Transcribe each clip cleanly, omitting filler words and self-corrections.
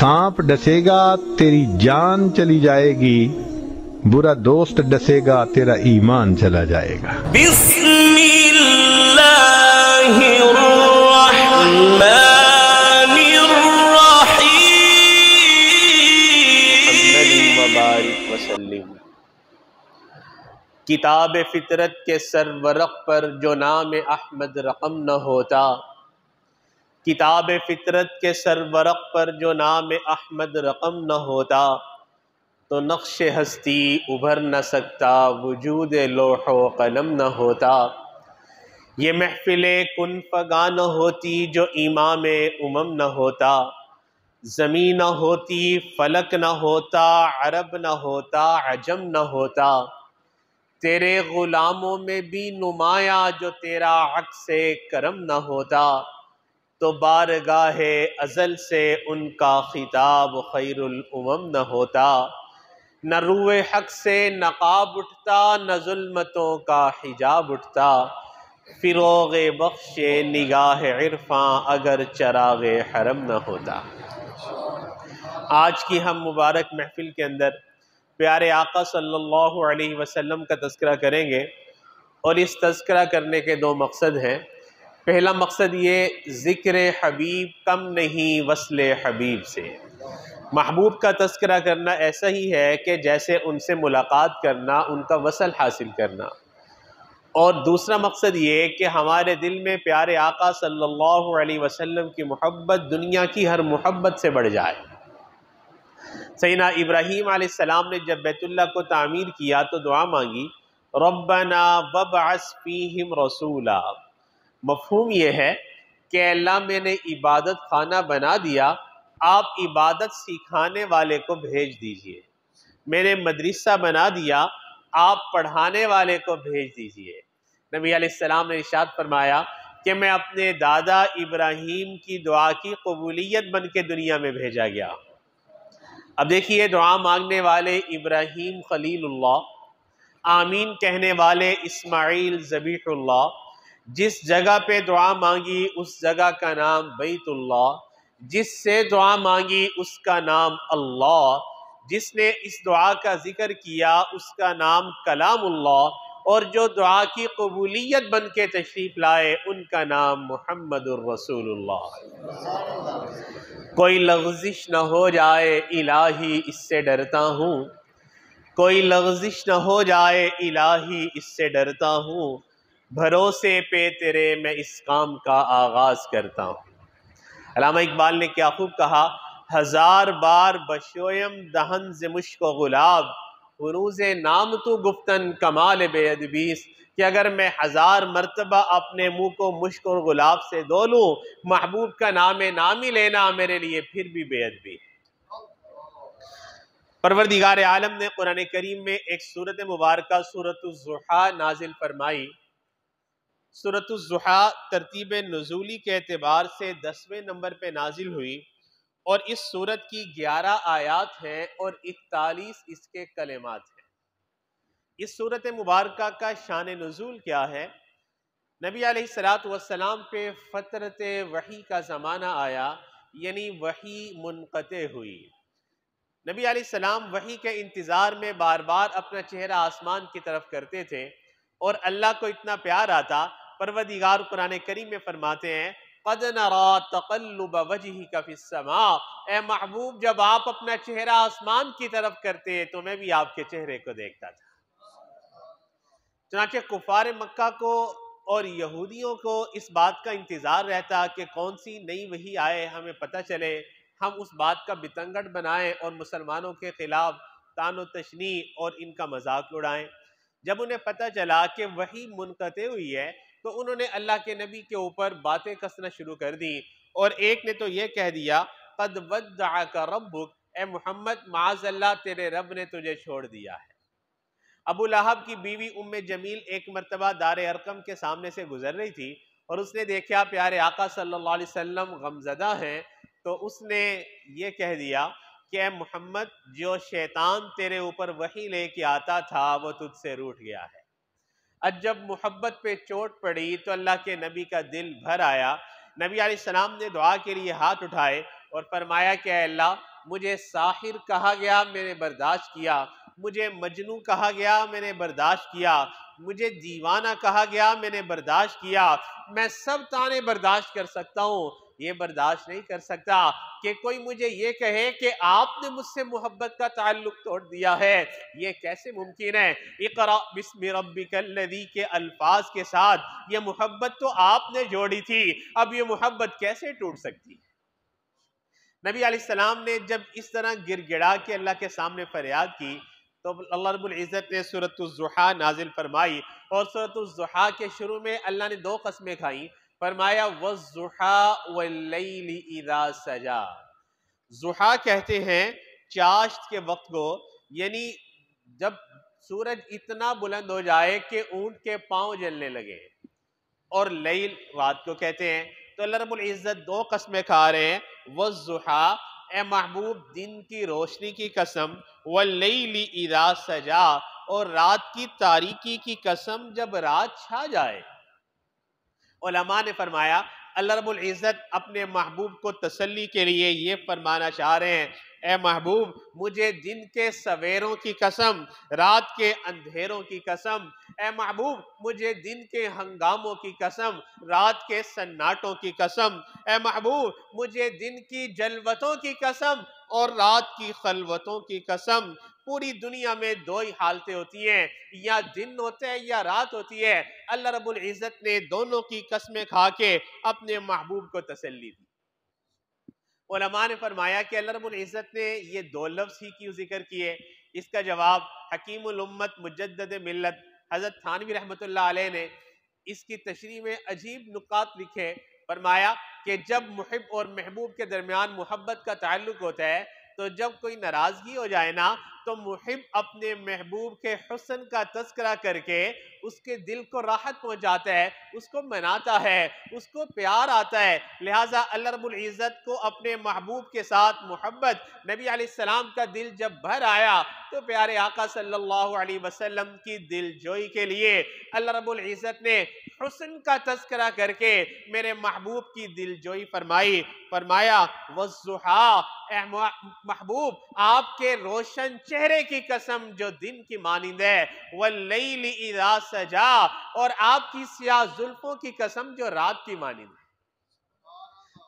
سانپ ڈسے گا تیری جان چلی جائے گی، برا دوست ڈسے گا تیرا ایمان چلا جائے گا۔ بسم اللہ الرحمن الرحیم محمد وبارک وسلم۔ کتاب فطرت کے سر ورق پر جو نام احمد رقم نہ ہوتا، کتاب فطرت کے سر ورق پر جو نام احمد رقم نہ ہوتا، تو نقش ہستی ابھر نہ سکتا، وجود لوح و قلم نہ ہوتا۔ یہ محفل کن فگاں نہ ہوتی جو امام امم نہ ہوتا، زمین نہ ہوتی، فلک نہ ہوتا، عرب نہ ہوتا، عجم نہ ہوتا۔ تیرے غلاموں میں بھی نمایاں جو تیرا عکس کرم نہ ہوتا، تو بارگاہ ازل سے ان کا خطاب خیر الامم نہ ہوتا۔ نہ روح حق سے نقاب اٹھتا، نہ ظلمتوں کا حجاب اٹھتا، فروغ بخش نگاہ عرفاں اگر چراغ حرم نہ ہوتا۔ آج کی ہم مبارک محفل کے اندر پیارے آقا صلی اللہ علیہ وسلم کا تذکرہ کریں گے، اور اس تذکرہ کرنے کے دو مقصد ہیں۔ پہلا مقصد یہ، ذکر حبیب کم نہیں وصل حبیب سے۔ محبوب کا تذکرہ کرنا ایسا ہی ہے کہ جیسے ان سے ملاقات کرنا، ان کا وصل حاصل کرنا۔ اور دوسرا مقصد یہ کہ ہمارے دل میں پیارے آقا صلی اللہ علیہ وسلم کی محبت دنیا کی ہر محبت سے بڑھ جائے۔ سیدنا ابراہیم علیہ السلام نے جب بیت اللہ کو تعمیر کیا تو دعا مانگی، ربنا وابعث فیہم رسولا۔ مفہوم یہ ہے کہ اللہ میں نے عبادت خانہ بنا دیا، آپ عبادت سکھانے والے کو بھیج دیجئے۔ میں نے مدرسہ بنا دیا، آپ پڑھانے والے کو بھیج دیجئے۔ نبی علیہ السلام نے ارشاد فرمایا کہ میں اپنے دادا ابراہیم کی دعا کی قبولیت بن کے دنیا میں بھیجا گیا۔ اب دیکھیے، دعا مانگنے والے ابراہیم خلیل اللہ، آمین کہنے والے اسماعیل ذبیح اللہ، جس جگہ پہ دعا مانگی اس جگہ کا نام بیت اللہ، جس سے دعا مانگی اس کا نام اللہ، جس نے اس دعا کا ذکر کیا اس کا نام کلام اللہ، اور جو دعا کی قبولیت بن کے تشریف لائے ان کا نام محمد الرسول اللہ۔ کوئی لغزش نہ ہو جائے الہی اس سے ڈرتا ہوں، کوئی لغزش نہ ہو جائے الہی اس سے ڈرتا ہوں، بھروسے پہ تیرے میں اس کام کا آغاز کرتا ہوں۔ علامہ اقبال نے کیا خوب کہا، ہزار بار بشویم دہن ز مشک و گلاب، فروز نام تو گفتن کمال بے ادبیست، کہ اگر میں ہزار مرتبہ اپنے منہ کو مشک اور گلاب سے دھو لوں، محبوب کا نام ہی لینا میرے لیے پھر بھی بے ادبی۔ پروردگار عالم نے قرآن کریم میں ایک سورت مبارکہ سورۃ الضحیٰ نازل فرمائی۔ سورۃ الضحیٰ ترتیب نزولی کے اعتبار سے 10ویں نمبر پہ نازل ہوئی، اور اس سورت کی 11 آیات ہیں اور 41 اس کے کلمات ہیں۔ اس سورت مبارکہ کا شان نزول کیا ہے؟ نبی علیہ السلام پہ فترت وحی کا زمانہ آیا، یعنی وحی منقطع ہوئی۔ نبی علیہ السلام وحی کے انتظار میں بار بار اپنا چہرہ آسمان کی طرف کرتے تھے، اور اللہ کو اتنا پیار آتا، پروردگار قرآن کریم میں فرماتے ہیں، قَدْ نَرَا تَقَلُّبَ وَجْهِكَ فِي السَّمَاءِ، اے محبوب جب آپ اپنا چہرہ آسمان کی طرف کرتے تو میں بھی آپ کے چہرے کو دیکھتا تھا۔ چنانچہ کفار مکہ کو اور یہودیوں کو اس بات کا انتظار رہتا کہ کون سی نئی وحی آئے، ہمیں پتہ چلے، ہم اس بات کا بتنگڑ بنائیں اور مسلمانوں کے خلاف طعن و تشنیع اور ان کا مذاق اڑائیں۔ جب انہیں پتہ چلا کہ وحی منقطع ہوئی ہے تو انہوں نے اللہ کے نبی کے اوپر باتیں کسنا شروع کر دی، اور ایک نے تو یہ کہہ دیا، قَدْ وَدَّعَكَ رَبُّكَ، اے محمد معاذ اللہ تیرے رب نے تجھے چھوڑ دیا ہے۔ ابو لہب کی بیوی ام جمیل ایک مرتبہ دار ارقم کے سامنے سے گزر رہی تھی، اور اس نے دیکھا پیارے آقا صلی اللہ علیہ وسلم غمزدہ ہیں، تو اس نے یہ کہہ دیا کہ اے محمد جو شیطان تیرے اوپر وحی لے کے آتا تھا وہ تجھ سے روٹھ گیا ہے۔ اب جب محبت پہ چوٹ پڑی تو اللہ کے نبی کا دل بھر آیا۔ نبی علیہ السلام نے دعا کے لیے ہاتھ اٹھائے اور فرمایا کہ اے اللہ مجھے ساحر کہا گیا میں نے برداشت کیا، مجھے مجنون کہا گیا میں نے برداشت کیا، مجھے دیوانہ کہا گیا میں نے برداشت کیا، میں سب طعنے برداشت کر سکتا ہوں، یہ برداشت نہیں کر سکتا کہ کوئی مجھے یہ کہے کہ آپ نے مجھ سے محبت کا تعلق توڑ دیا ہے، یہ کیسے ممکن ہے؟ اقرأ بسم ربک الذی کے الفاظ کے ساتھ یہ محبت تو آپ نے جوڑی تھی، اب یہ محبت کیسے ٹوٹ سکتی؟ نبی علیہ السلام نے جب اس طرح گر گڑا کے اللہ کے سامنے فریاد کی تو اللہ رب العزت نے سورۃ الضحیٰ نازل فرمائی، اور سورۃ الضحیٰ کے شروع میں اللہ نے دو قسمیں کھائیں، فرمایا وَالضُّحَىٰ وَاللَّيْلِ اِذَا سَجَىٰ۔ ضحیٰ کہتے ہیں چاشت کے وقت کو، یعنی جب سورج اتنا بلند ہو جائے کہ اونٹ کے پاؤں جلنے لگے، اور لیل رات کو کہتے ہیں۔ تو اللہ رب العزت دو قسمیں کھا رہے ہیں، وَالضُّحَىٰ اے محبوب دن کی روشنی کی قسم، وَاللَّيْلِ اِذَا سَجَىٰ اور رات کی تاریکی کی قسم جب رات چھا جائے۔ علماء نے فرمایا اللہ رب العزت اپنے محبوب کو تسلی کے لیے یہ فرمانا چاہ رہے ہیں، اے محبوب مجھے دن کے سویروں کی قسم، رات کے اندھیروں کی قسم، اے محبوب مجھے دن کے ہنگاموں کی قسم، رات کے سناٹوں کی قسم، اے محبوب مجھے دن کی جلوتوں کی قسم اور رات کی خلوتوں کی قسم۔ پوری دنیا میں دو ہی حالتیں ہوتی ہیں، یا دن ہوتا ہے یا رات ہوتی ہے، اللہ رب العزت نے دونوں کی قسمیں کھا کے اپنے محبوب کو تسلی دی۔ علماء نے فرمایا کہ اللہ رب العزت نے یہ دو لفظ ہی کیوں ذکر کیے؟ اس کا جواب حکیم الامت مجدد ملت حضرت تھانوی رحمۃ اللہ علیہ نے اس کی تشریح میں عجیب نکات لکھے، فرمایا کہ جب محب اور محبوب کے درمیان محبت کا تعلق ہوتا ہے تو جب کوئی ناراضگی ہو جائے نا تو محب اپنے محبوب کے حسن کا تذکرہ کر کے اس کے دل کو راحت پہنچاتا ہے، اس کو مناتا ہے، اس کو پیار آتا ہے۔ لہٰذا اللہ رب العزت کو اپنے محبوب کے ساتھ محبت، نبی علیہ السلام کا دل جب بھر آیا تو پیارے آقا صلی اللہ علیہ وسلم کی دل جوئی کے لیے اللہ رب العزت نے حسن کا تذکرہ کر کے میرے محبوب کی دل جوئی فرمائی، فرمایا وَالضُّحَىٰ اے محبوب آپ کے روشن چہرے کی قسم جو دن کی مانند ہے، وَاللَّيْلِ اِذَا سَجَىٰ اور آپ کی سیاہ زلفوں کی قسم جو رات کی مانند ہے۔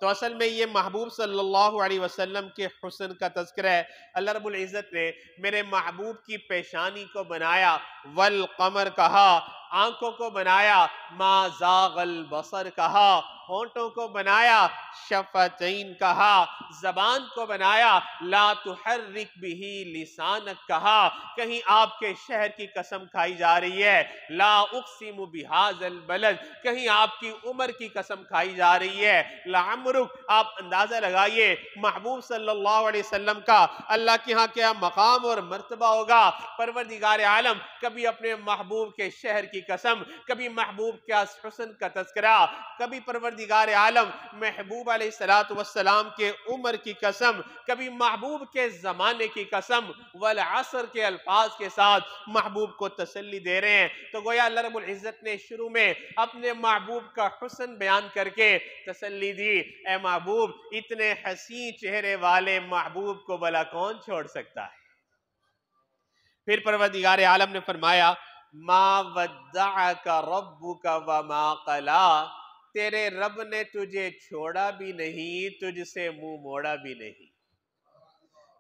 تو اصل میں یہ محبوب صلی اللہ علیہ وسلم کے حسن کا تذکرہ ہے۔ اللہ رب العزت نے میرے محبوب کی پیشانی کو بنایا والقمر کہا، آنکھوں کو بنایا ما زاغ البصر کہا، ہونٹوں کو بنایا شفتین کہا، زبان کو بنایا لا تحرک بہ لسانک کہا۔ کہیں آپ کے شہر کی قسم کھائی جا رہی ہے لا اقسم بہذا البلد، کہیں آپ کی عمر کی قسم کھائی جا رہی ہے لعمرک۔ آپ اندازہ لگائیے محبوب صلی اللہ علیہ وسلم کا اللہ کے ہاں کیا مقام اور مرتبہ ہوگا۔ پروردگار عالم کبھی اپنے محبوب کے شہر کی قسم، کبھی محبوب کے حسن کا تذکرہ، کبھی پروردگار عالم محبوب علیہ السلام کے عمر کی قسم، کبھی محبوب کے زمانے کی قسم، والعصر کے الفاظ کے ساتھ محبوب کو تسلی دے رہے ہیں۔ تو گویا اللہ رب العزت نے شروع میں اپنے محبوب کا حسن بیان کر کے تسلی دی، اے محبوب اتنے حسین چہرے والے محبوب کو بھلا کون چھوڑ سکتا ہے؟ پھر پروردگار عالم نے فرمایا ما ودعک ربک وما قلا، تیرے رب نے تجھے چھوڑا بھی نہیں، تجھ سے منہ موڑا بھی نہیں۔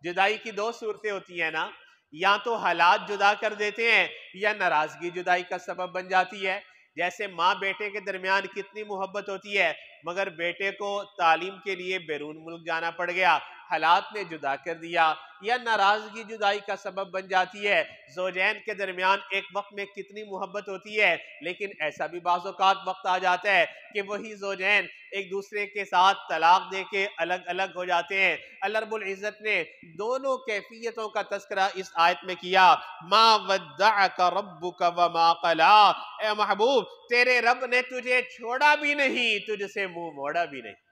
جدائی کی دو صورتیں ہوتی ہیں نا، یا تو حالات جدا کر دیتے ہیں یا ناراضگی جدائی کا سبب بن جاتی ہے۔ جیسے ماں بیٹے کے درمیان کتنی محبت ہوتی ہے، مگر بیٹے کو تعلیم کے لیے بیرون ملک جانا پڑ گیا، حالات نے جدا کر دیا، یا ناراضگی جدائی کا سبب بن جاتی ہے۔ زوجین کے درمیان ایک وقت میں کتنی محبت ہوتی ہے، لیکن ایسا بھی بعض اوقات وقت آ جاتا ہے کہ وہی زوجین ایک دوسرے کے ساتھ طلاق دے کے الگ الگ ہو جاتے ہیں۔ اللہ رب العزت نے دونوں کیفیتوں کا تذکرہ اس آیت میں کیا، ما ودعک ربک وما قلا، اے محبوب تیرے رب نے تجھے چھوڑا بھی نہیں، تجھ سے منہ موڑا بھی نہیں۔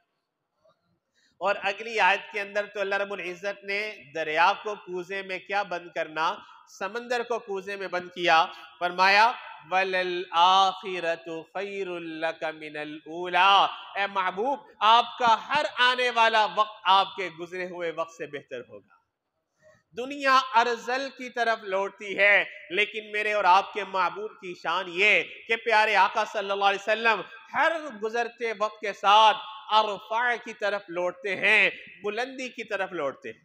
اور اگلی آیت کے اندر تو اللہ رب العزت نے دریا کو کوزے میں کیا بند کرنا، سمندر کو کوزے میں بند کیا، فرمایا وَلَلْآخِرَةُ خَيْرٌ لَكَ مِنَ الْأُولَىٰ، اے محبوب آپ کا ہر آنے والا وقت آپ کے گزرے ہوئے وقت سے بہتر ہوگا۔ دنیا ارذل کی طرف لوٹتی ہے، لیکن میرے اور آپ کے محبوب کی شان یہ کہ پیارے آقا صلی اللہ علیہ وسلم ہر گزرتے وقت کے ساتھ ارفع کی طرف لوٹتے ہیں، بلندی کی طرف لوٹتے ہیں۔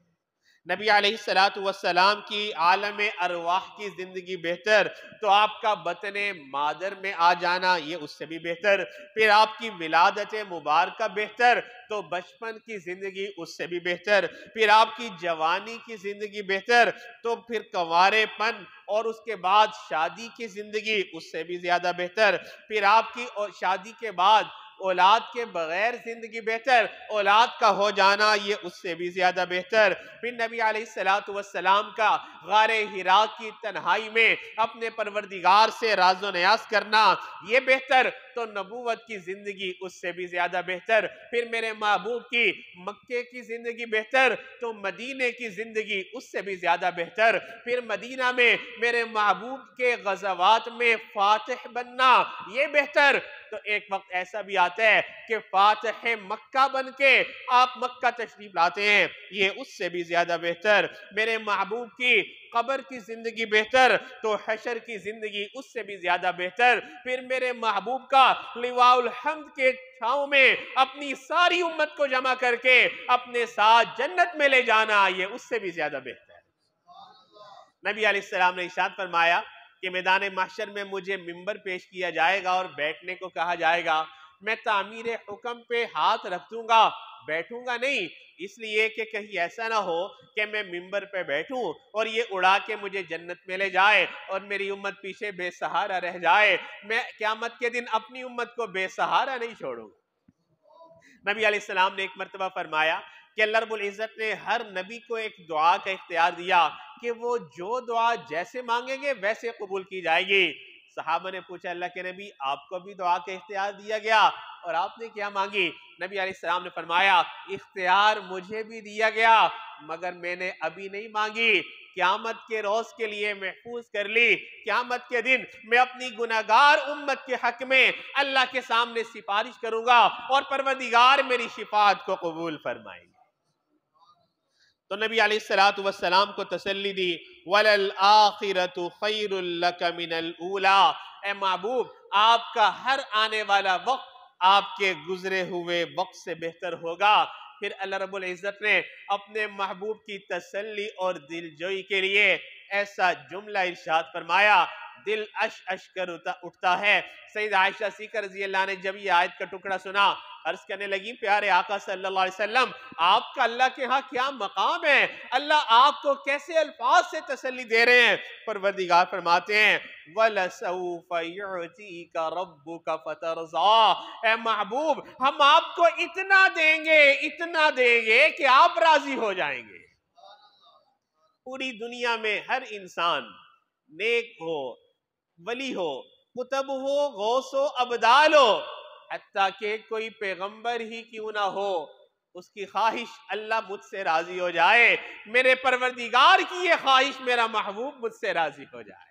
نبی علیہ السلام کی عالم ارواح کی زندگی بہتر تو آپ کا بطن مادر میں آ جانا یہ اس سے بھی بہتر، پھر آپ کی ولادت مبارکہ بہتر تو بچپن کی زندگی اس سے بھی بہتر، پھر آپ کی جوانی کی زندگی بہتر تو پھر کنوارے پن اور اس کے بعد شادی کی زندگی اس سے بھی زیادہ بہتر، پھر آپ کی شادی کے بعد اولاد کے بغیر زندگی بہتر، اولاد کا ہو جانا یہ اس سے بھی زیادہ بہتر، پھر نبی علیہ السلام کا غار حرا کی تنہائی میں اپنے پروردگار سے راز و نیاز کرنا یہ بہتر تو نبوت کی زندگی اس سے بھی زیادہ بہتر، پھر میرے محبوب کی مکے کی زندگی بہتر تو مدینے کی زندگی اس سے بھی زیادہ بہتر، پھر مدینہ میں میرے محبوب کے غزوات میں فاتح بننا یہ بہتر تو ایک وقت ایسا بھی آتا ہے کہ فاتح مکہ بن کے آپ مکہ تشریف لاتے ہیں یہ اس سے بھی زیادہ بہتر، میرے محبوب کی قبر کی زندگی بہتر تو حشر کی زندگی اس سے بھی زیادہ بہتر، پھر میرے محبوب کا لواء الحمد کے چھاؤں میں اپنی ساری امت کو جمع کر کے اپنے ساتھ جنت میں لے جانا یہ اس سے بھی زیادہ بہتر۔ نبی علیہ السلام نے ارشاد فرمایا کہ میدان محشر میں مجھے ممبر پیش کیا جائے گا اور بیٹھنے کو کہا جائے گا، میں تعمیر حکم پہ ہاتھ رکھ دوں گا، بیٹھوں گا نہیں، اس لیے کہ کہیں ایسا نہ ہو کہ میں ممبر پہ بیٹھوں اور یہ اڑا کے مجھے جنت میں لے جائے اور میری امت پیچھے بے سہارا رہ جائے، میں قیامت کے دن اپنی امت کو بے سہارا نہیں چھوڑوں گا۔ نبی علیہ السلام نے ایک مرتبہ فرمایا کہ اللہ رب العزت نے ہر نبی کو ایک دعا کا اختیار دیا کہ وہ جو دعا جیسے مانگیں گے ویسے قبول کی جائے گی۔ صحابہ نے پوچھا اللہ کے نبی آپ کو بھی دعا کا اختیار دیا گیا اور آپ نے کیا مانگی؟ نبی علیہ السلام نے فرمایا اختیار مجھے بھی دیا گیا مگر میں نے ابھی نہیں مانگی، قیامت کے روز کے لیے محفوظ کر لی، قیامت کے دن میں اپنی گناہگار امت کے حق میں اللہ کے سامنے سفارش کروں گا اور پروردگار میری شفاعت کو قبول فرمائے گا۔ تو نبی علیہ السلام کو تسلی دی وَلَلْآخِرَةُ خَيْرٌ لَكَ مِنَ الْأُولَىٰ، اے محبوب آپ کا ہر آنے والا وقت آپ کے گزرے ہوئے وقت سے بہتر ہوگا۔ پھر اللہ رب العزت نے اپنے محبوب کی تسلی اور دل جوئی کے لیے ایسا جملہ ارشاد فرمایا، دل کر اٹھتا ہے۔ سید عائشہ صدیقہ رضی اللہ عنہ نے جب یہ آیت کا ٹکڑا سنا عرض کرنے لگی پیارے آقا صلی اللہ علیہ وسلم آپ کا اللہ کے ہاں کیا مقام ہے، اللہ آپ کو کیسے الفاظ سے تسلی دے رہے ہیں؟ پروردگار فرماتے ہیں وَلَسَوْفَ يُعْتِيكَ رَبُّكَ فَتَرْضَىٰ، اے محبوب ہم آپ کو اتنا دیں گے کہ آپ راضی ہو جائیں گے۔ پوری دنیا میں ہر انسان نیک ہو، ولی ہو، قطب ہو، غوث ہو، ابدال ہو، حتیٰ کہ کوئی پیغمبر ہی کیوں نہ ہو، اس کی خواہش اللہ مجھ سے راضی ہو جائے، میرے پروردگار کی یہ خواہش میرا محبوب مجھ سے راضی ہو جائے۔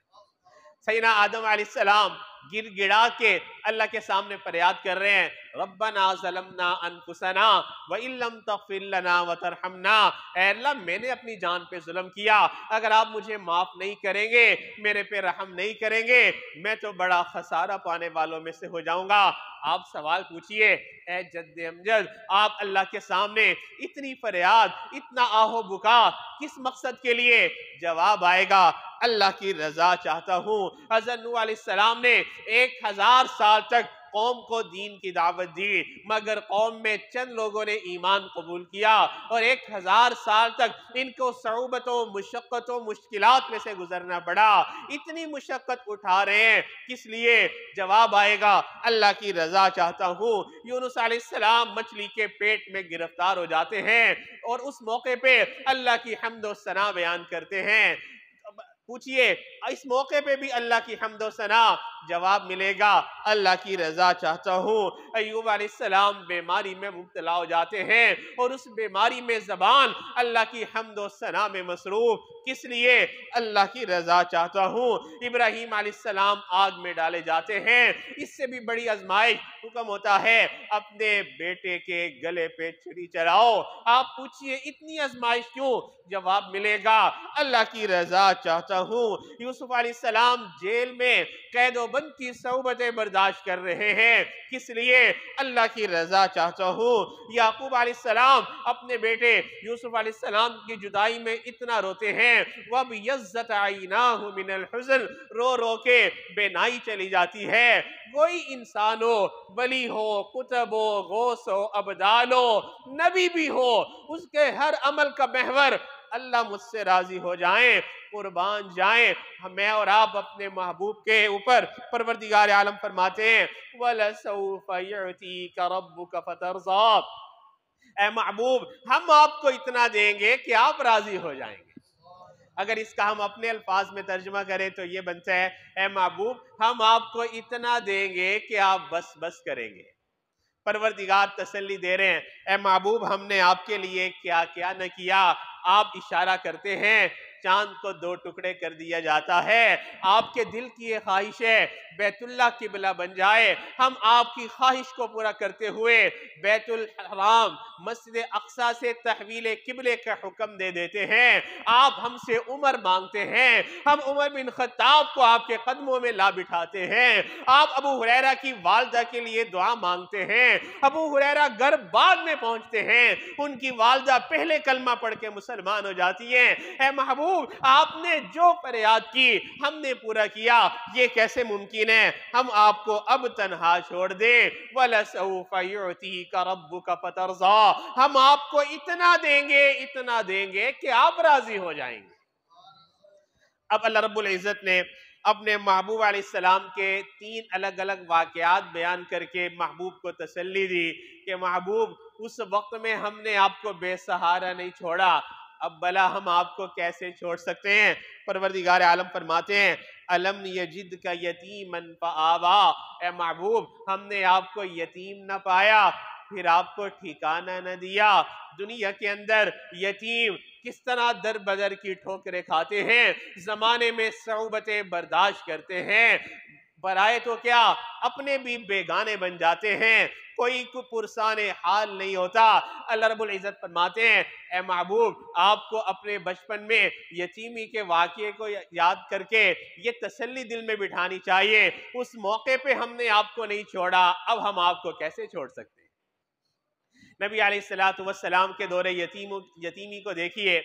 سیدنا آدم علیہ السلام گر گڑا کے اللہ کے سامنے فریاد کر رہے ہیں ربنا ظلمنا انفسنا وَإِن لَّمْ تَغْفِرْ لَنَا وَتَرْحَمْنَا، اے اللہ میں نے اپنی جان پہ ظلم کیا، اگر آپ مجھے معاف نہیں کریں گے، میرے پہ رحم نہیں کریں گے، میں تو بڑا خسارہ پانے والوں میں سے ہو جاؤں گا۔ آپ سوال پوچھئے اے جد امجد آپ اللہ کے سامنے اتنی فریاد، اتنا آہ و بکا کس مقصد کے لیے؟ جواب آئے گا اللہ کی رضا چاہتا ہوں۔ حضرت نوح علیہ السلام نے 1000 سال تک قوم کو دین کی دعوت دی مگر قوم میں چند لوگوں نے ایمان قبول کیا اور 1000 سال تک ان کو صعوبتوں، مشقتوں، مشکلات میں سے گزرنا پڑا۔ اتنی مشقت اٹھا رہے ہیں کس لیے؟ جواب آئے گا اللہ کی رضا چاہتا ہوں۔ یونس علیہ السلام مچھلی کے پیٹ میں گرفتار ہو جاتے ہیں اور اس موقع پہ اللہ کی حمد و ثنا بیان کرتے ہیں۔ پوچھئے اس موقع پہ بھی اللہ کی حمد و ثنا، جواب ملے گا اللہ کی رضا چاہتا ہوں۔ ایوب علیہ السلام بیماری میں مبتلا ہو جاتے ہیں اور اس بیماری میں زبان اللہ کی حمد و ثنا میں مصروف، کس لیے؟ اللہ کی رضا چاہتا ہوں۔ ابراہیم علیہ السلام آگ میں ڈالے جاتے ہیں، اس سے بھی بڑی آزمائش، حکم ہوتا ہے اپنے بیٹے کے گلے پہ چھری چلاؤ۔ آپ پوچھئے اتنی آزمائش کیوں؟ جواب ملے گا اللہ کی رضا چاہتا ہوں۔ یوسف علیہ السلام جیل میں قید و بند کی صعوبتیں برداشت کر رہے ہیں، کس لیے؟ اللہ کی رضا چاہتا ہوں۔ یعقوب علیہ السلام اپنے بیٹے یوسف علیہ السلام کی جدائی میں اتنا روتے ہیں، وَبِيَضَّتْ عَيْنَاهُ مِنَ الْحُزْنِ، رو رو کے بینائی چلی جاتی ہے۔ کوئی انسان ہو، ولی ہو، قطب ہو، غوث ہو، ابدال ہو، نبی بھی ہو، اس کے ہر عمل کا محور اللہ مجھ سے راضی ہو جائیں، قربان جائیں۔ میں اور آپ اپنے محبوب کے اوپر پروردگار عالم فرماتے ہیں وَلَسَوْفَ يُعْتِيكَ رَبُّكَ فَتَرْضَىٰ، اے محبوب ہم آپ کو اتنا دیں گے کہ آپ راضی ہو جائیں گے۔ اگر اس کا ہم اپنے الفاظ میں ترجمہ کریں تو یہ بنتا ہے اے محبوب ہم آپ کو اتنا دیں گے کہ آپ بس بس کریں گے۔ پروردگار تسلی دے رہے ہیں اے محبوب ہم نے آپ کے لیے کیا کیا نہ کیا۔ آپ اشارہ کرتے ہیں چاند کو 2 ٹکڑے کر دیا جاتا ہے، آپ کے دل کی یہ خواہش ہے بیت اللہ قبلہ بن جائے، ہم آپ کی خواہش کو پورا کرتے ہوئے بیت الحرام مسجد اقصی سے تحویل قبلے کا حکم دے دیتے ہیں۔ آپ ہم سے عمر مانگتے ہیں، ہم عمر بن خطاب کو آپ کے قدموں میں لا بٹھاتے ہیں۔ آپ ابو ہریرہ کی والدہ کے لیے دعا مانگتے ہیں، ابو ہریرہ گھر بعد میں پہنچتے ہیں، ان کی والدہ پہلے کلمہ پڑھ کے مسلمان ہو جاتی ہیں۔ اے محبوب آپ نے جو فریاد کی ہم نے پورا کیا، یہ کیسے ممکن ہے ہم آپ کو اب تنہا چھوڑ دیں؟ وَلَسَوْفَ يُعْتِيكَ رَبُّكَ فَتَرْضَىٰ، ہم آپ کو اتنا دیں گے کہ آپ راضی ہو جائیں گے۔ اب اللہ رب العزت نے اپنے محبوب علیہ السلام کے 3 الگ الگ واقعات بیان کر کے محبوب کو تسلی دی کہ محبوب اس وقت میں ہم نے آپ کو بے سہارا نہیں چھوڑا، اب بلا ہم آپ کو کیسے چھوڑ سکتے ہیں؟ پروردگار عالم فرماتے ہیں الم یجدک یتیما فآوا، اے محبوب ہم نے آپ کو یتیم نہ پایا پھر آپ کو ٹھکانہ نہ دیا۔ دنیا کے اندر یتیم کس طرح در بدر کی ٹھوکریں کھاتے ہیں، زمانے میں صعوبتیں برداشت کرتے ہیں، برائے تو کیا اپنے بھی بیگانے بن جاتے ہیں، کوئی پرسان حال نہیں ہوتا۔ اللہ رب العزت فرماتے ہیں اے محبوب آپ کو اپنے بچپن میں یتیمی کے واقعے کو یاد کر کے یہ تسلی دل میں بٹھانی چاہیے، اس موقع پہ ہم نے آپ کو نہیں چھوڑا، اب ہم آپ کو کیسے چھوڑ سکتے ہیں؟ نبی علیہ السلام کے دور یتیمی کو دیکھیے،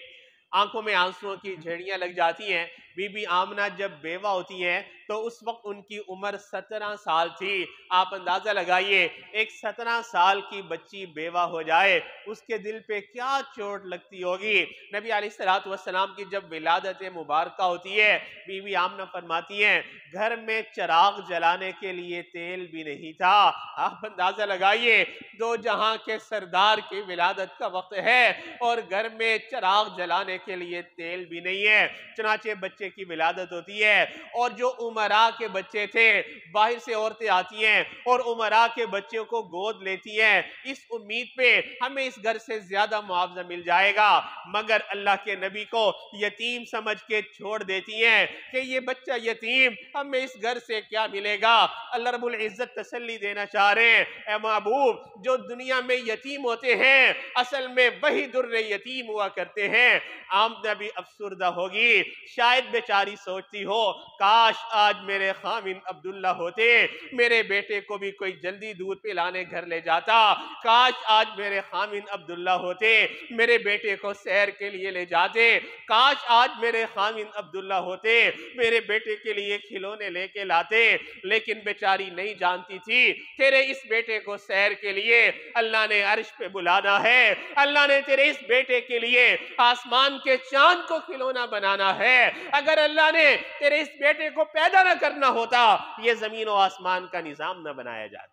آنکھوں میں آنسوں کی جھڑیاں لگ جاتی ہیں۔ بی بی آمنہ جب بیوہ ہوتی ہیں تو اس وقت ان کی عمر 17 سال تھی۔ آپ اندازہ لگائیے ایک 17 سال کی بچی بیوہ ہو جائے اس کے دل پہ کیا چوٹ لگتی ہوگی۔ نبی علیہ السلام کی جب ولادت مبارکہ ہوتی ہے بی بی آمنہ فرماتی ہیں گھر میں چراغ جلانے کے لیے تیل بھی نہیں تھا۔ آپ اندازہ لگائیے 2 جہاں کے سردار کی ولادت کا وقت ہے اور گھر میں چراغ جلانے کے لیے تیل بھی نہیں ہے۔ چنانچہ بچے کی ولادت ہوتی ہے اور جو امراء کے بچے تھے باہر سے عورتیں آتی ہیں اور امراء کے بچوں کو گود لیتی ہیں اس امید پہ ہمیں اس گھر سے زیادہ معاوضہ مل جائے گا، مگر اللہ کے نبی کو یتیم سمجھ کے چھوڑ دیتی ہیں کہ یہ بچہ یتیم ہمیں اس گھر سے کیا ملے گا۔ اللہ رب العزت تسلی دینا چاہ رہے ہیں اے محبوب جو دنیا میں یتیم ہوتے ہیں اصل میں وہی در یتیم ہوا کرتے ہیں۔ آمنہ بھی افسردہ ہوگی، شاید بیچاری سوچتی ہو کاش آج میرے خامن عبداللہ ہوتے، میرے بیٹے کو بھی کوئی جلدی دودھ پلانے گھر لے جاتا، کاش آج میرے خامن عبداللہ ہوتے، میرے بیٹے کو سیر کے لیے لے جاتے، کاش آج میرے خامن عبداللہ ہوتے، میرے بیٹے کے لیے کھلونے لے کے لاتے۔ لیکن بیچاری نہیں جانتی تھی تیرے اس بیٹے کو سیر کے لیے اللہ نے عرش پہ بلانا ہے، اللہ نے تیرے اس بیٹے کے لیے آسمان کے چاند کو کھلونا بنانا ہے۔ اگر اللہ نے تیرے اس بیٹے کو پیدا نہ کرنا ہوتا یہ زمین و آسمان کا نظام نہ بنایا جاتا۔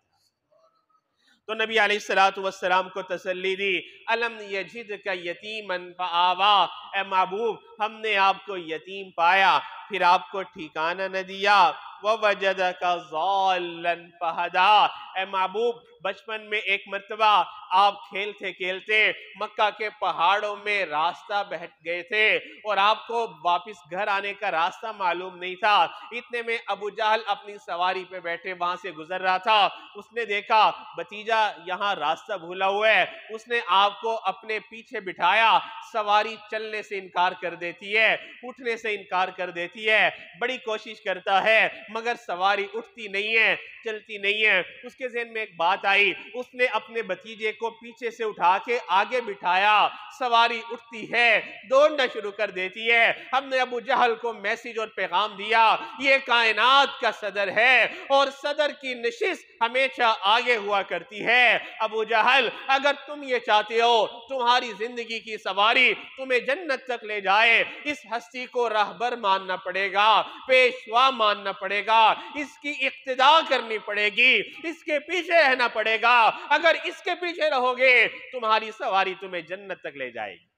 تو نبی علیہ السلام کو تسلی دی الم یجدک یتیما فآوا، اے محبوب ہم نے آپ کو یتیم پایا پھر آپ کو ٹھکانہ نہ دیا، وَوَجَدَكَ ضَالًّا فَهَدَىٰ، اے محبوب بچپن میں ایک مرتبہ آپ کھیلتے کھیلتے مکہ کے پہاڑوں میں راستہ بھٹ گئے تھے اور آپ کو واپس گھر آنے کا راستہ معلوم نہیں تھا۔ اتنے میں ابو جہل اپنی سواری پہ بیٹھے وہاں سے گزر رہا تھا، اس نے دیکھا بھتیجا یہاں راستہ بھولا ہوا ہے، اس نے آپ کو اپنے پیچھے بٹھایا۔ سواری چلنے سے انکار کر دیتی ہے، اٹھنے سے انکار کر دیتی ہے، بڑی کوشش کرتا ہے مگر سواری اٹھتی نہیں ہے، چلتی نہیں ہے۔ اس کے ذہن میں ایک بات آئی، اس نے اپنے بھتیجے کو پیچھے سے اٹھا کے آگے بٹھایا، سواری اٹھتی ہے، دوڑنا شروع کر دیتی ہے۔ ہم نے ابو جہل کو میسج اور پیغام دیا، یہ کائنات کا صدر ہے اور صدر کی نشست ہمیشہ آگے ہوا کرتی ہے۔ ابو جہل اگر تم یہ چاہتے ہو تمہاری زندگی کی سواری تمہیں جنت تک لے جائے، اس ہستی کو راہبر ماننا پڑے گا، پیشوا ماننا پڑے گا، اس کی اقتداء کرنی پڑے گی، اس کے پیچھے رہنا پڑے گا۔ اگر اس کے پیچھے رہو گے تمہاری سواری تمہیں جنت تک لے جائے گی۔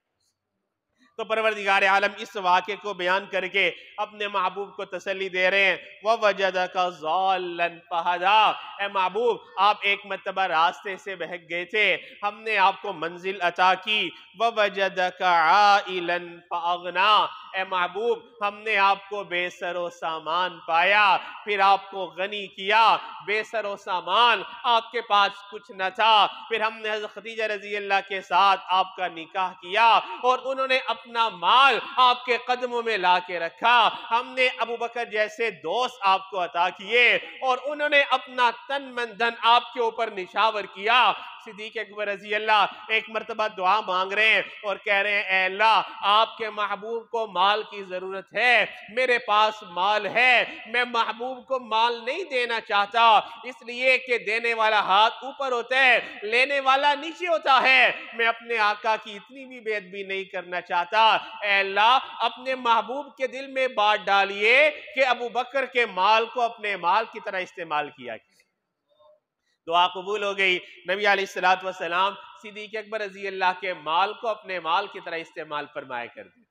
تو پروردگار عالم اس واقعے کو بیان کر کے اپنے محبوب کو تسلی دے رہے ہیں، وَوَجَدَكَ ضَالًّا فَهَدَىٰ، اے محبوب آپ ایک مرتبہ راستے سے بہک گئے تھے، ہم نے آپ کو منزل عطا کی، وَوَجَدَكَ عَائِلًا فَأَغْنَىٰ، اے محبوب ہم نے آپ کو بے سر و سامان پایا، پھر آپ کو غنی کیا، بے سر و سامان، آپ کے پاس کچھ نہ تھا، پھر ہم نے حضرت خدیجہ رضی اللہ کے ساتھ آپ کا نکاح کیا اور انہوں نے اپنا مال آپ کے قدموں میں لا کے رکھا، ہم نے ابو بکر جیسے دوست آپ کو عطا کیے اور انہوں نے اپنا تن من دھن آپ کے اوپر نشاور کیا۔ صدیق اکبر رضی اللہ ایک مرتبہ دعا مانگ رہے ہیں اور کہہ رہے ہیں، اے اللہ آپ کے محبوب کو مال کی ضرورت ہے، میرے پاس مال ہے، میں محبوب کو مال نہیں دینا چاہتا اس لیے کہ دینے والا ہاتھ اوپر ہوتا ہے، لینے والا نیچے ہوتا ہے، میں اپنے آقا کی اتنی بھی بے ادبی نہیں کرنا چاہتا، اے اللہ اپنے محبوب کے دل میں بات ڈالیے کہ ابو بکر کے مال کو اپنے مال کی طرح استعمال کیا۔ دعا قبول ہو گئی، نبی علیہ السلام صدیق اکبر رضی اللہ کے مال کو اپنے مال کی طرح استعمال فرمایا کرتے تھے۔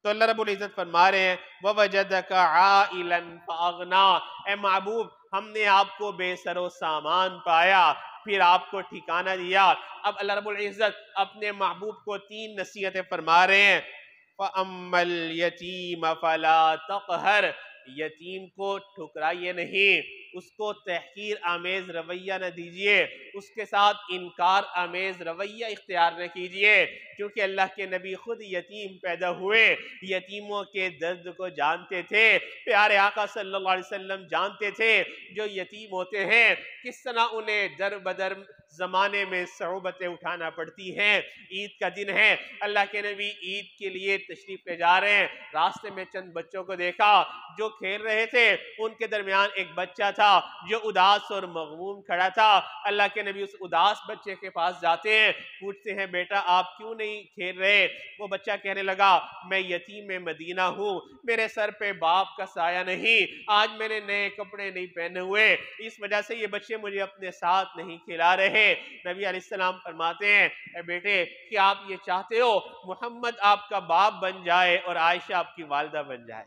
تو اللہ رب العزت فرما رہے ہیں، وَوَجَدَكَ عَائِلًا فَأَغْنَىٰ، اے محبوب ہم نے آپ کو بے سر و سامان پایا، پھر آپ کو ٹھکانہ دیا۔ اب اللہ رب العزت اپنے محبوب کو 3 نصیحتیں فرما رہے ہیں، فَأَمَّا الْيَتِيمَ فَلَا تَقْهَرْ، یتیم کو ٹھکرائیے نہیں، اس کو تحقیر آمیز رویہ نہ دیجئے، اس کے ساتھ انکار آمیز رویہ اختیار نہ کیجئے، کیونکہ اللہ کے نبی خود یتیم پیدا ہوئے، یتیموں کے درد کو جانتے تھے، پیارے آقا صلی اللہ علیہ وسلم جانتے تھے جو یتیم ہوتے ہیں کس طرح انہیں در بدر زمانے میں صعوبتیں اٹھانا پڑتی ہیں۔ عید کا دن ہے، اللہ کے نبی عید کے لیے تشریف لے جا رہے ہیں، راستے میں چند بچوں کو دیکھا جو کھیل رہے تھے، ان کے درمیان ایک بچہ تھا جو اداس اور مغموم کھڑا تھا۔ اللہ کے نبی اس اداس بچے کے پاس جاتے ہیں، پوچھتے ہیں بیٹا آپ کیوں نہیں کھیل رہے؟ وہ بچہ کہنے لگا میں یتیم مدینہ ہوں، میرے سر پہ باپ کا سایہ نہیں، آج میں نے نئے کپڑے نہیں پہنے ہوئے، اس وجہ سے یہ بچے مجھے اپنے ساتھ نہیں کھلا رہے۔ نبی علیہ السلام فرماتے ہیں اے بیٹے کہ آپ یہ چاہتے ہو محمد آپ کا باپ بن جائے اور عائشہ آپ کی والدہ بن جائے؟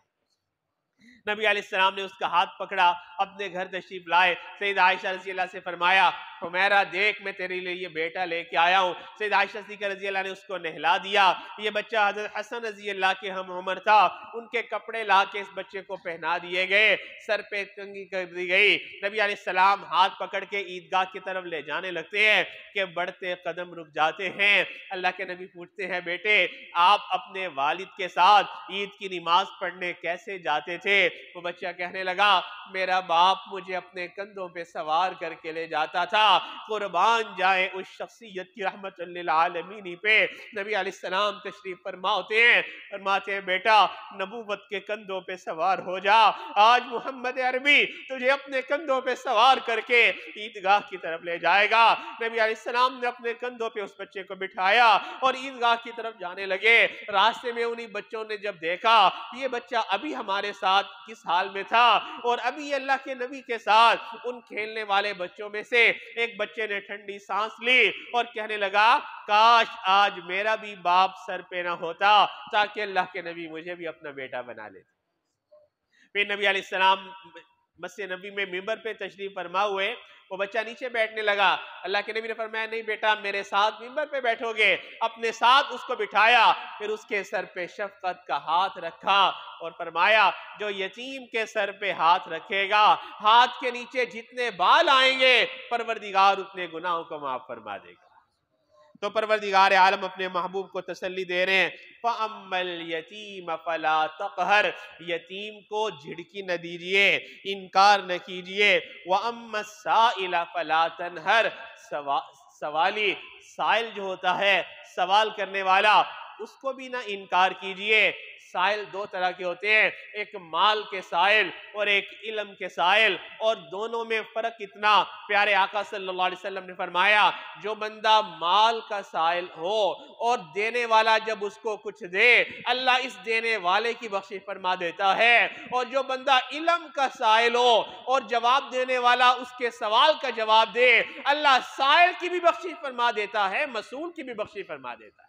نبی علیہ السلام نے اس کا ہاتھ پکڑا، اپنے گھر تشریف لائے، سیدہ عائشہ رضی اللہ سے فرمایا حمیرہ دیکھ میں تیرے لیے یہ بیٹا لے کے آیا ہوں۔ سیدہ عائشہ صدیقہ رضی اللہ نے اس کو نہلا دیا، یہ بچہ حضرت حسن رضی اللہ کے ہم عمر تھا، ان کے کپڑے لا کے اس بچے کو پہنا دیے گئے، سر پہ کنگھی کر دی گئی۔ نبی علیہ السلام ہاتھ پکڑ کے عیدگاہ کی طرف لے جانے لگتے ہیں کہ بڑھتے قدم رک جاتے ہیں۔ اللہ کے نبی پوچھتے ہیں بیٹے آپ اپنے والد کے ساتھ عید کی نماز پڑھنے کیسے جاتے تھے؟ وہ بچہ کہنے لگا میرا باپ مجھے اپنے کندھوں پہ سوار کر کے لے جاتا تھا، قربان جائیں اس شخصیت کی رحمت للعالمین پہ۔ نبی علیہ السلام تشریف فرما ہوتے ہیں، فرماتے ہیں بیٹا نبوت کے کندھوں پہ سوار ہو جا، آج محمد عربی تجھے اپنے کندھوں پہ سوار کر کے عیدگاہ کی طرف لے جائے گا۔ نبی علیہ السلام نے اپنے کندھوں پہ اس بچے کو بٹھایا اور عیدگاہ کی طرف جانے لگے۔ راستے میں انہی بچوں نے جب دیکھا یہ بچہ ابھی ہمارے ساتھ کس حال میں تھا اور ابھی یہ اللہ کے نبی کے ساتھ، ان کھیلنے والے بچوں میں سے ایک بچے نے ٹھنڈی سانس لی اور کہنے لگا کاش آج میرا بھی باپ سر پہ نہ ہوتا تاکہ اللہ کے نبی مجھے بھی اپنا بیٹا بنا لیتے۔ پھر نبی علیہ السلام مسجد نبی میں ممبر پہ تشریف فرما ہوئے، وہ بچہ نیچے بیٹھنے لگا، اللہ کے نبی نے فرمایا نہیں بیٹا میرے ساتھ ممبر پہ بیٹھو گے، اپنے ساتھ اس کو بٹھایا، پھر اس کے سر پہ شفقت کا ہاتھ رکھا اور فرمایا جو یتیم کے سر پہ ہاتھ رکھے گا، ہاتھ کے نیچے جتنے بال آئیں گے پروردگار اتنے گناہوں کو معاف فرما دے گا۔ تو پروردگار عالم اپنے محبوب کو تسلی دے رہے ہیں، فَأَمَّا الْيَتِيمَ فَلَا تَقْهَرْ، یتیم کو جھڑکی نہ دیجئے، انکار نہ کیجئے، وَأَمَّا السَّائِلَ فَلَا تَنْهَرْ، سوالی سائل جو ہوتا ہے، سوال کرنے والا، اس کو بھی نہ انکار کیجئے۔ سائل دو طرح کے ہوتے ہیں، ایک مال کے سائل اور ایک علم کے سائل، اور دونوں میں فرق اتنا، پیارے آقا صلی اللہ علیہ وسلم نے فرمایا جو بندہ مال کا سائل ہو اور دینے والا جب اس کو کچھ دے اللہ اس دینے والے کی بخشش فرما دیتا ہے، اور جو بندہ علم کا سائل ہو اور جواب دینے والا اس کے سوال کا جواب دے اللہ سائل کی بھی بخشش فرما دیتا ہے، مسئول کی بھی بخشش فرما دیتا ہے۔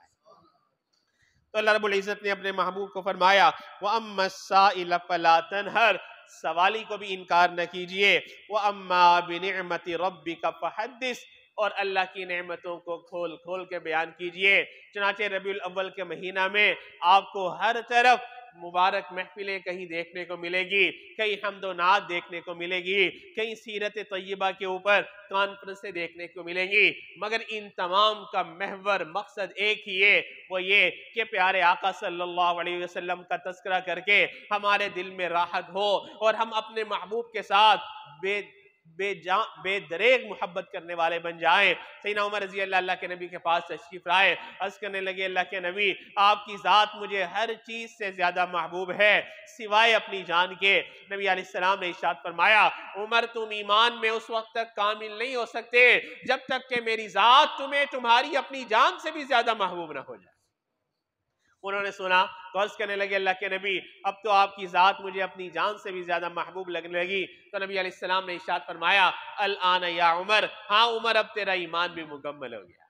تو اللہ رب العزت نے اپنے محبوب کو فرمایا وَأَمَّا السَّائِلَ فَلَا تَنْهَرْ، سوالی کو بھی انکار نہ کیجئے، وَأَمَّا بِنِعْمَةِ رَبِّكَ فَحَدِّثْ، اور اللہ کی نعمتوں کو کھول کھول کے بیان کیجئے۔ چنانچہ ربیع الاول کے مہینہ میں آپ کو ہر طرف مبارک محفلیں کہیں دیکھنے کو ملے گی، کہیں حمد و نعت دیکھنے کو ملے گی، کہیں سیرت طیبہ کے اوپر کانفرنسیں دیکھنے کو ملیں گی، مگر ان تمام کا محور مقصد ایک ہی ہے، وہ یہ کہ پیارے آقا صلی اللہ علیہ وسلم کا تذکرہ کر کے ہمارے دل میں راحت ہو اور ہم اپنے محبوب کے ساتھ بے دریغ محبت کرنے والے بن جائیں۔ سیدنا عمر رضی اللہ کے نبی کے پاس تشریف لائے، عرض کرنے لگے اللہ کے نبی آپ کی ذات مجھے ہر چیز سے زیادہ محبوب ہے سوائے اپنی جان کے۔ نبی علیہ السلام نے ارشاد فرمایا عمر تم ایمان میں اس وقت تک کامل نہیں ہو سکتے جب تک کہ میری ذات تمہیں تمہاری اپنی جان سے بھی زیادہ محبوب نہ ہو جائے۔ انہوں نے سنا تو عرض کرنے لگے اللہ کے نبی اب تو آپ کی ذات مجھے اپنی جان سے بھی زیادہ محبوب لگنے لگی۔ تو نبی علیہ السلام نے ارشاد فرمایا الآن یا عمر، ہاں عمر اب تیرا ایمان بھی مکمل ہو گیا۔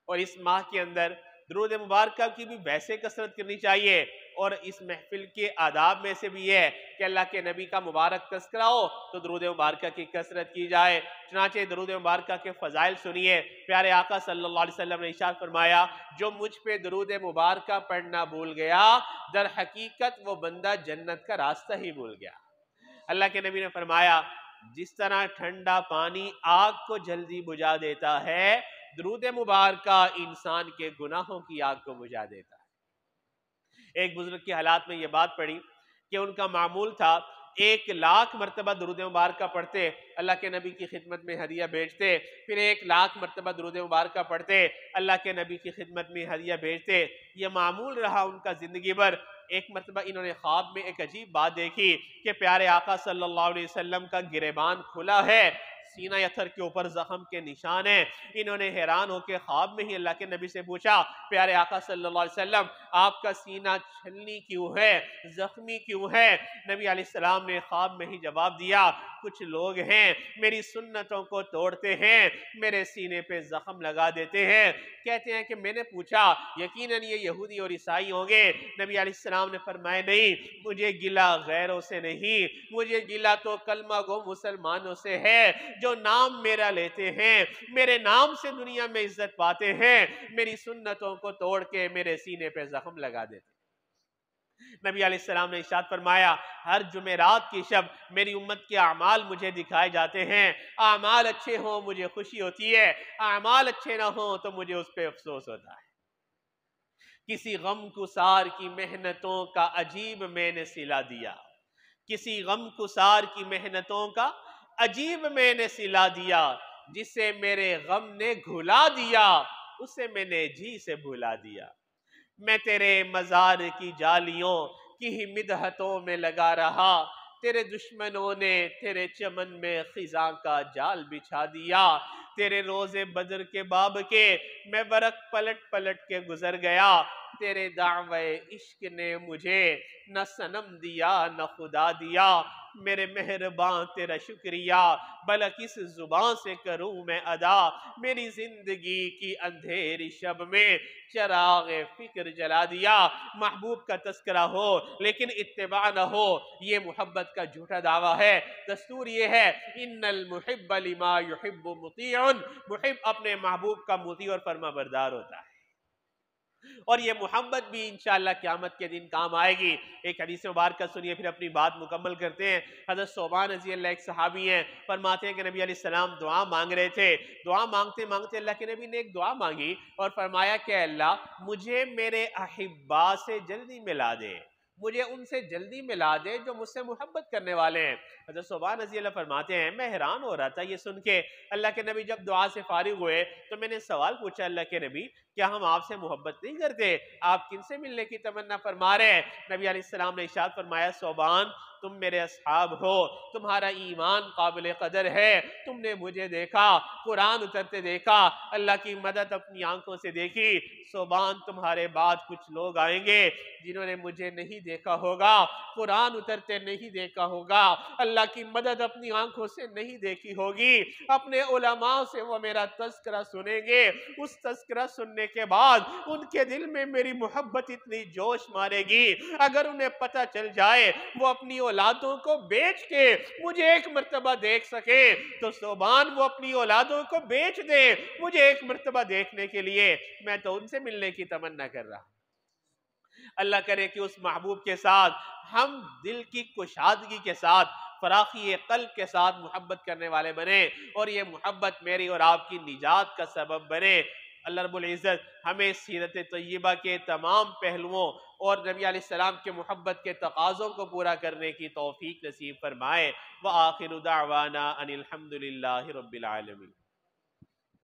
اور اس ماہ کے اندر درود مبارکہ کی بھی ویسے کثرت کرنی چاہیے، اور اس محفل کے آداب میں سے بھی ہے کہ اللہ کے نبی کا مبارک تذکرہ ہو تو درود مبارکہ کی کثرت کی جائے۔ چنانچہ درود مبارکہ کے فضائل سنیے، پیارے آقا صلی اللہ علیہ وسلم نے ارشاد فرمایا جو مجھ پہ درود مبارکہ پڑھنا بھول گیا در حقیقت وہ بندہ جنت کا راستہ ہی بھول گیا۔ اللہ کے نبی نے فرمایا جس طرح ٹھنڈا پانی آگ کو جلدی بجھا دیتا ہے، درود مبارکہ انسان کے گناہوں کی آگ کو بجھا دیتا ہے۔ ایک بزرگ کی حالات میں یہ بات پڑھی کہ ان کا معمول تھا 1,00,000 مرتبہ درود مبارکہ پڑھتے، اللہ کے نبی کی خدمت میں ہدیہ بھیجتے، پھر 1,00,000 مرتبہ درود مبارکہ پڑھتے، اللہ کے نبی کی خدمت میں ہدیہ بھیجتے۔ یہ معمول رہا ان کا زندگی بھر۔ ایک مرتبہ انہوں نے خواب میں ایک عجیب بات دیکھی کہ پیارے آقا صلی اللہ علیہ وسلم کا گریبان کھلا ہے، سینہ یتھر کے اوپر زخم کے نشان ہیں۔ انہوں نے حیران ہو کے خواب میں ہی اللہ کے نبی سے پوچھا پیارے آقا صلی اللہ علیہ وسلم آپ کا سینہ چھلنی کیوں ہے، زخمی کیوں ہے؟ نبی علیہ السلام نے خواب میں ہی جواب دیا کچھ لوگ ہیں میری سنتوں کو توڑتے ہیں، میرے سینے پہ زخم لگا دیتے ہیں، کہتے ہیں کہ میں نے پوچھا یقیناً یہ یہودی اور عیسائی ہوں گے۔ نبی علیہ السلام نے فرمایا نہیں، مجھے گلہ غیروں سے نہیں، مجھے گلہ تو کلمہ گو مسلمانوں سے ہے جو نام میرا لیتے ہیں، میرے نام سے دنیا میں عزت پاتے ہیں، میری سنتوں کو توڑ کے میرے سینے پہ زخم لگا دیتے ہیں۔ نبی علیہ السلام نے ارشاد فرمایا ہر جمعرات کی شب میری امت کے اعمال مجھے دکھائے جاتے ہیں، اعمال اچھے ہوں مجھے خوشی ہوتی ہے، اعمال اچھے نہ ہوں تو مجھے اس پہ افسوس ہوتا ہے۔ کسی غم گسار کی محنتوں کا عجیب میں نے صلہ دیا، کسی غم گسار کی محنتوں کا عجیب میں نے صلہ دیا، جسے میرے غم نے گھلا دیا اسے میں نے جی سے بھلا دیا۔ میں تیرے مزار کی جالیوں کی ہی مدحتوں میں لگا رہا، تیرے دشمنوں نے تیرے چمن میں خزاں کا جال بچھا دیا، تیرے روزے بدر کے باب کے میں ورق پلٹ پلٹ کے گزر گیا، تیرے دعوے عشق نے مجھے نہ صنم دیا نہ خدا دیا، میرے مہرباں تیرا شکریہ بھلا کس زبان سے کروں میں ادا، میری زندگی کی اندھیری شب میں چراغ فکر جلا دیا۔ محبوب کا تذکرہ ہو لیکن اتباع نہ ہو، یہ محبت کا جھوٹا دعویٰ ہے۔ دستور یہ ہے ان المحب لما يحب مطیع، محب اپنے محبوب کا مطیع اور فرما بردار ہوتا ہے، اور یہ محبت بھی انشاءاللہ قیامت کے دن کام آئے گی۔ ایک حدیث مبارکہ سنیے پھر اپنی بات مکمل کرتے ہیں۔ حضرت ثوبان رضی اللہ ایک صحابی ہیں، فرماتے ہیں کہ نبی علیہ السلام دعا مانگ رہے تھے، دعا مانگتے مانگتے اللہ کے نبی نے ایک دعا مانگی اور فرمایا کہ اللہ مجھے میرے احبا سے جلدی ملا دے، مجھے ان سے جلدی ملا دے جو مجھ سے محبت کرنے والے ہیں۔ حضرت ثوبان رضی اللہ فرماتے ہیں میں حیران ہو رہا تھا یہ سن کے، اللہ کے نبی جب دعا سے فارغ ہوئے تو میں نے سوال پوچھا اللہ کے نبی کیا ہم آپ سے محبت نہیں کرتے، آپ کن سے ملنے کی تمنا فرما رہے ہیں؟ نبی علیہ السلام نے ارشاد فرمایا ثوبان تم میرے اصحاب ہو، تمہارا ایمان قابل قدر ہے، تم نے مجھے دیکھا، قرآن اترتے دیکھا، اللہ کی مدد اپنی آنکھوں سے دیکھی، ثوبان تمہارے بعد کچھ لوگ آئیں گے جنہوں نے مجھے نہیں دیکھا ہوگا، قرآن اترتے نہیں دیکھا ہوگا، اللہ کی مدد اپنی آنکھوں سے نہیں دیکھی ہوگی، اپنے علماء سے وہ میرا تذکرہ سنیں گے، اس تذکرہ سننے کے بعد ان کے دل میں میری محبت اتنی جوش مارے گی، اگر انہیں پتہ چل جائے وہ اپنی اولادوں کو بیچ کے مجھے ایک مرتبہ دیکھ سکے تو ثوبان وہ اپنی اولادوں کو بیچ دے مجھے ایک مرتبہ دیکھنے کے لیے، میں تو ان سے ملنے کی تمنا کر رہا۔ اللہ کرے کہ اس محبوب کے ساتھ ہم دل کی کشادگی کے ساتھ، فراخی قلب کے ساتھ محبت کرنے والے بنے، اور یہ محبت میری اور آپ کی نجات کا سبب بنے۔ اللہ رب العزت ہمیں سیرت طیبہ کے تمام پہلوؤں اور نبی علیہ السلام کے محبت کے تقاضوں کو پورا کرنے کی توفیق نصیب فرمائے۔ وآخر دعوانا ان الحمد للہ رب العالمین۔